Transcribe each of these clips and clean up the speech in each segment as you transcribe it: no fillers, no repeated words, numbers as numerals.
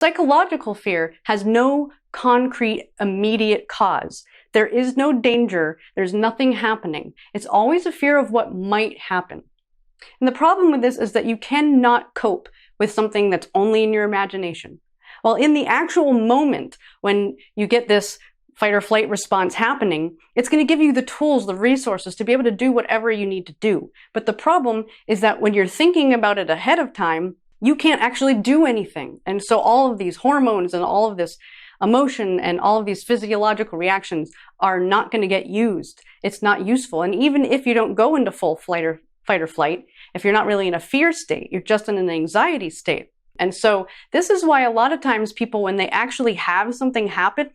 Psychological fear has no concrete, immediate cause. There is no danger. There's nothing happening. It's always a fear of what might happen. And the problem with this is that you cannot cope with something that's only in your imagination. While in the actual moment, when you get this fight or flight response happening, it's going to give you the tools, the resources to be able to do whatever you need to do. But the problem is that when you're thinking about it ahead of time, you can't actually do anything. And so all of these hormones and all of this emotion and all of these physiological reactions are not going to get used. It's not useful. And even if you don't go into full fight or flight, if you're not really in a fear state, you're just in an anxiety state. And so this is why a lot of times people, when they actually have something happen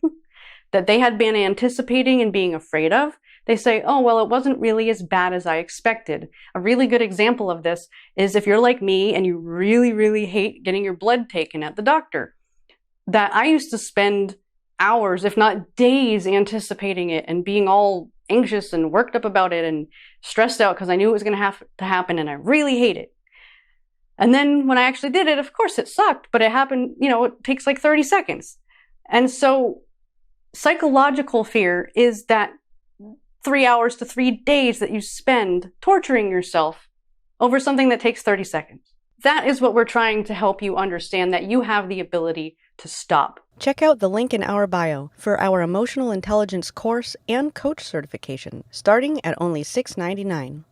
that they had been anticipating and being afraid of, they say, oh, well, it wasn't really as bad as I expected. A really good example of this is if you're like me and you really, really hate getting your blood taken at the doctor. That I used to spend hours, if not days, anticipating it and being all anxious and worked up about it and stressed out because I knew it was going to have to happen and I really hate it. And then when I actually did it, of course it sucked, but it happened, it takes like 30 seconds. And so psychological fear is that 3 hours to 3 days that you spend torturing yourself over something that takes 30 seconds. That is what we're trying to help you understand, that you have the ability to stop. Check out the link in our bio for our emotional intelligence course and coach certification, starting at only $6.99.